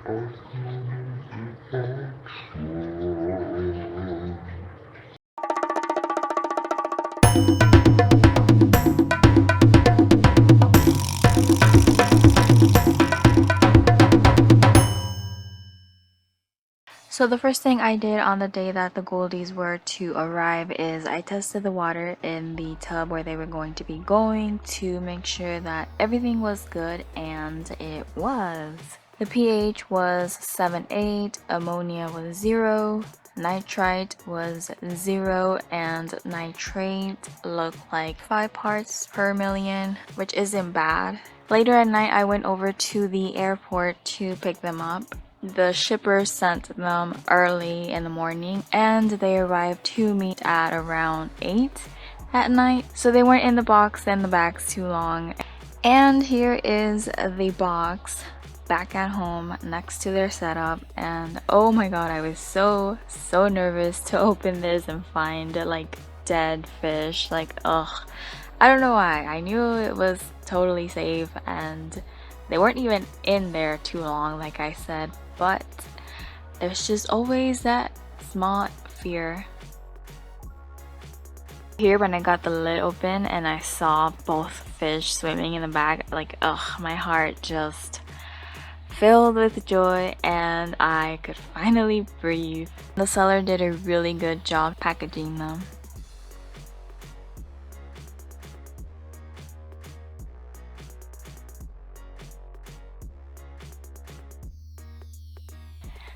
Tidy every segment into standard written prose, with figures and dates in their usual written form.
So the first thing I did on the day that the goldies were to arrive is I tested the water in the tub where they were going to be going to make sure that everything was good, and it was. The pH was 7.8, ammonia was 0, nitrite was 0, and nitrate looked like 5 parts per million, which isn't bad. Later at night, I went over to the airport to pick them up. The shipper sent them early in the morning and they arrived to me at around 8 at night. So they weren't in the box and the bags too long. And here is the box back at home next to their setup, and oh my god, I was so nervous to open this and find like dead fish. Like, ugh, I don't know why. I knew it was totally safe and they weren't even in there too long, like I said, but there's just always that small fear. Here, when I got the lid open and I saw both fish swimming in the bag, like, ugh, my heart just filled with joy and I could finally breathe. The seller did a really good job packaging them.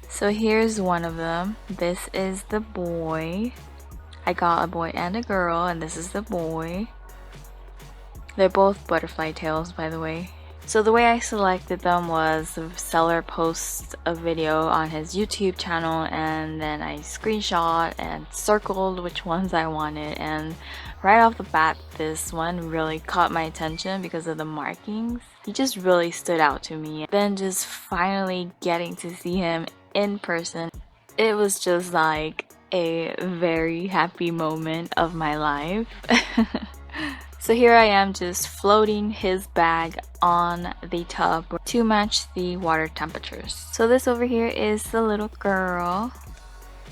So here's one of them. This is the boy. I got a boy and a girl, and this is the boy. They're both butterfly tails, by the way. So the way I selected them was the seller posts a video on his YouTube channel, and then I screenshot and circled which ones I wanted, and right off the bat this one really caught my attention because of the markings. He just really stood out to me. Then just finally getting to see him in person, it was just like a very happy moment of my life. So here I am just floating his bag on the tub to match the water temperatures. So this over here is the little girl.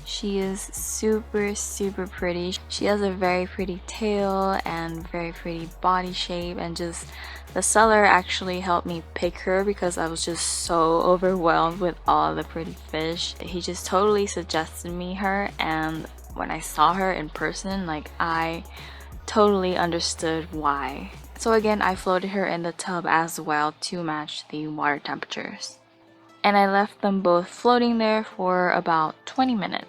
She is super pretty. She has a very pretty tail and very pretty body shape, and just the seller actually helped me pick her because I was just so overwhelmed with all the pretty fish. He just totally suggested me her, and when I saw her in person, like, I totally understood why. So again, I floated her in the tub as well to match the water temperatures. And I left them both floating there for about 20 minutes.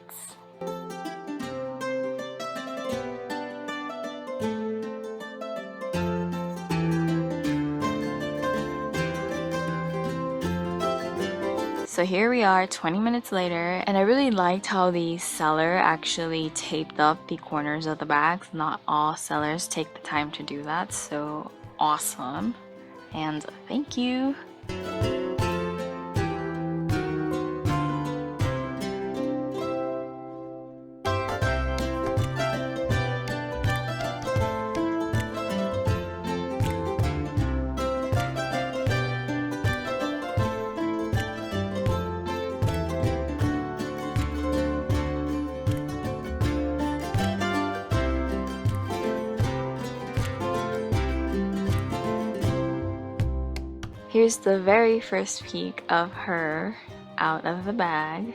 So here we are 20 minutes later, and I really liked how the seller actually taped up the corners of the bags. Not all sellers take the time to do that, so awesome. And thank you. Here's the very first peek of her out of the bag,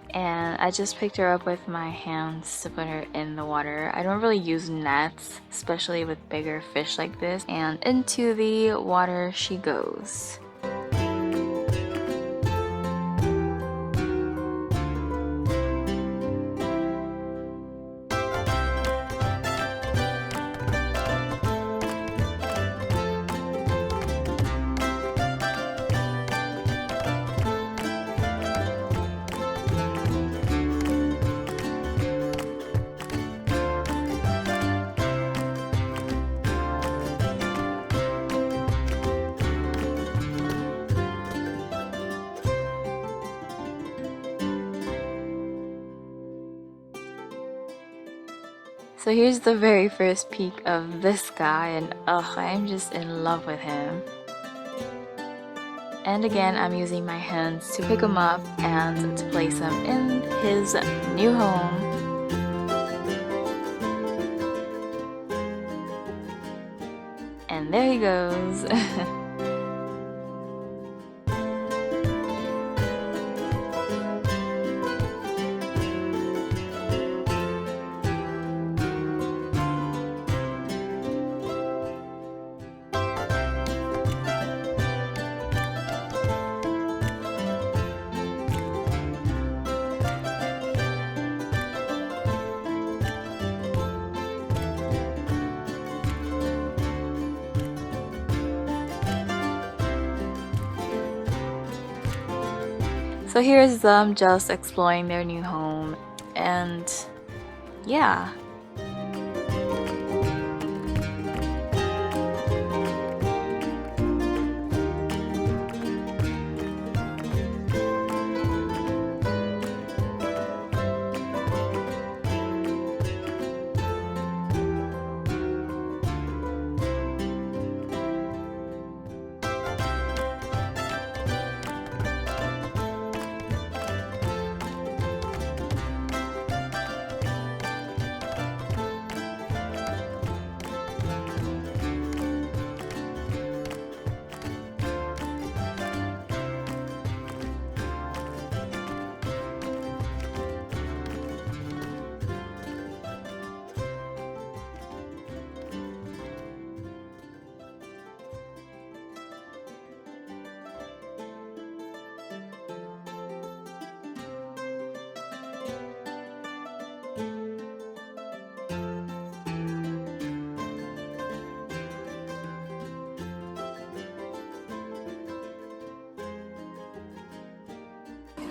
and I just picked her up with my hands to put her in the water. I don't really use nets, especially with bigger fish like this, and into the water she goes. So here's the very first peek of this guy, and ugh, I'm just in love with him. And again, I'm using my hands to pick him up and to place him in his new home. And there he goes. So here's them just exploring their new home, and yeah.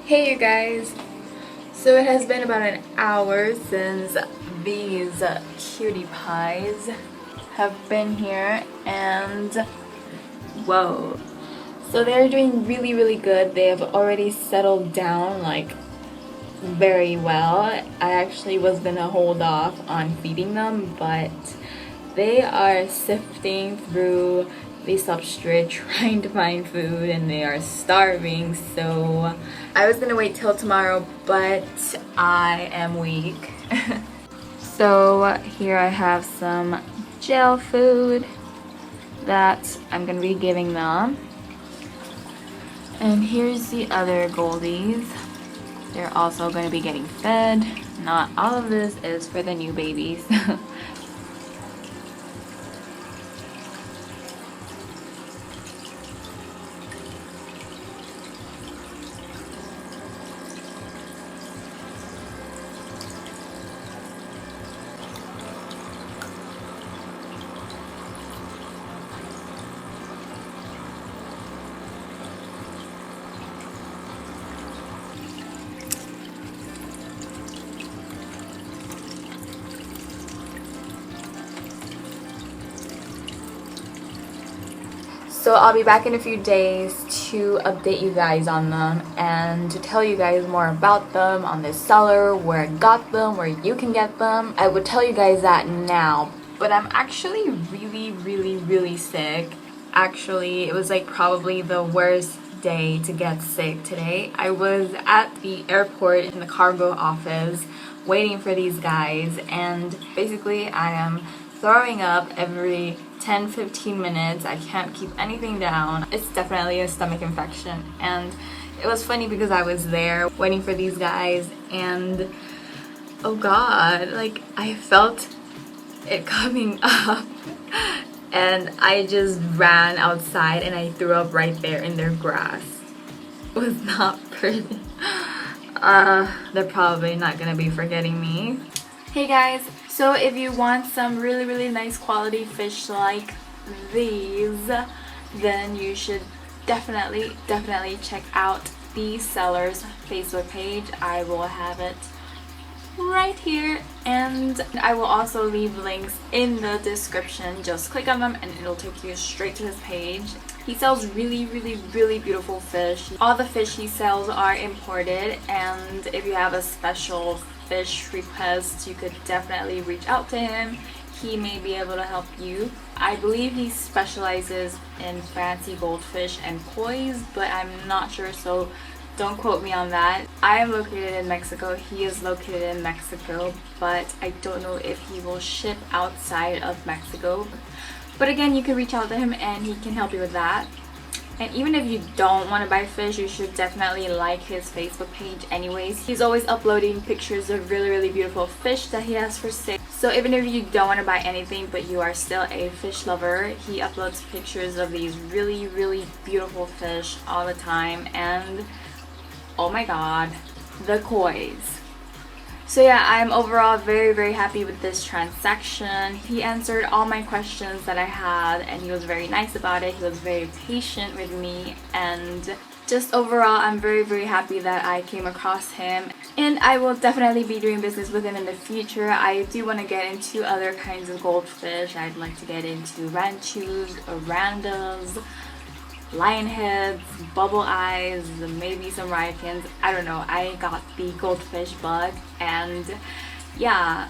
Hey you guys, so it has been about an hour since these cutie pies have been here, and whoa, so they're doing really good. They have already settled down like very well. I actually was gonna hold off on feeding them, but they are sifting through the substrate trying to find food, and they are starving. So I was gonna wait till tomorrow, but I am weak. So here I have some gel food that I'm gonna be giving them, and here's the other goldies. They're also going to be getting fed. Not all of this is for the new babies. So I'll be back in a few days to update you guys on them and to tell you guys more about them on this seller, where I got them, where you can get them. I would tell you guys that now, but I'm actually really sick. Actually, it was like probably the worst day to get sick today. I was at the airport in the cargo office waiting for these guys, and basically I am throwing up every 10-15 minutes. I can't keep anything down. It's definitely a stomach infection. And it was funny because I was there waiting for these guys, and oh god, like I felt it coming up and I just ran outside and I threw up right there in their grass. It was not pretty. They're probably not gonna be forgetting me. Hey guys, so if you want some really nice quality fish like these, then you should definitely check out the seller's Facebook page. I will have it right here, and I will also leave links in the description. Just click on them and it'll take you straight to his page. He sells really beautiful fish. All the fish he sells are imported, and if you have a special fish request, you could definitely reach out to him. He may be able to help you I believe he specializes in fancy goldfish and koi's, but I'm not sure, so don't quote me on that. I am located in Mexico. He is located in Mexico, but I don't know if he will ship outside of Mexico. But again, you can reach out to him and he can help you with that. And even if you don't want to buy fish, you should definitely like his Facebook page anyways. He's always uploading pictures of really beautiful fish that he has for sale. So even if you don't want to buy anything but you are still a fish lover, he uploads pictures of these really beautiful fish all the time. And oh my god, the koi's. So yeah, I'm overall very happy with this transaction. He answered all my questions that I had and he was very nice about it. He was very patient with me, and just overall I'm very happy that I came across him, and I will definitely be doing business with him in the future. I do want to get into other kinds of goldfish. I'd like to get into ranchus, orandas, lionheads, bubble eyes, maybe some ripens. I don't know. I got the goldfish bug, and yeah,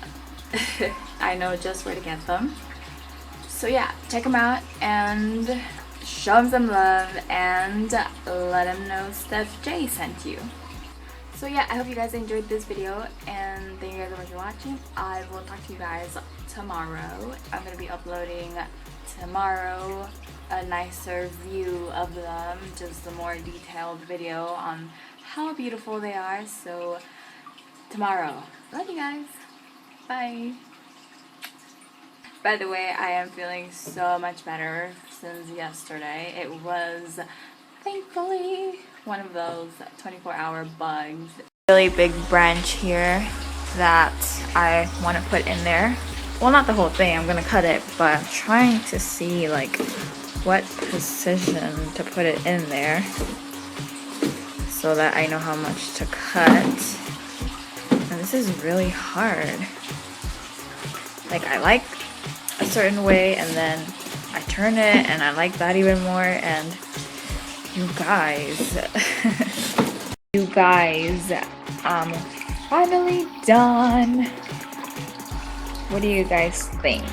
I know just where to get them. So yeah, check them out and show them some love and let them know Steff J sent you. So yeah, I hope you guys enjoyed this video, and thank you guys so much for watching. I will talk to you guys tomorrow. I'm going to be uploading tomorrow a nicer view of them, just a more detailed video on how beautiful they are. So tomorrow, love you guys, bye. By the way, I am feeling so much better since yesterday. It was thankfully one of those 24-hour bugs. Really big branch here that I want to put in there. Well, not the whole thing, I'm gonna cut it, but I'm trying to see like what position to put it in there so that I know how much to cut. And this is really hard. Like, I like a certain way and then I turn it and I like that even more, and you guys you guys, I'm finally done. What do you guys think?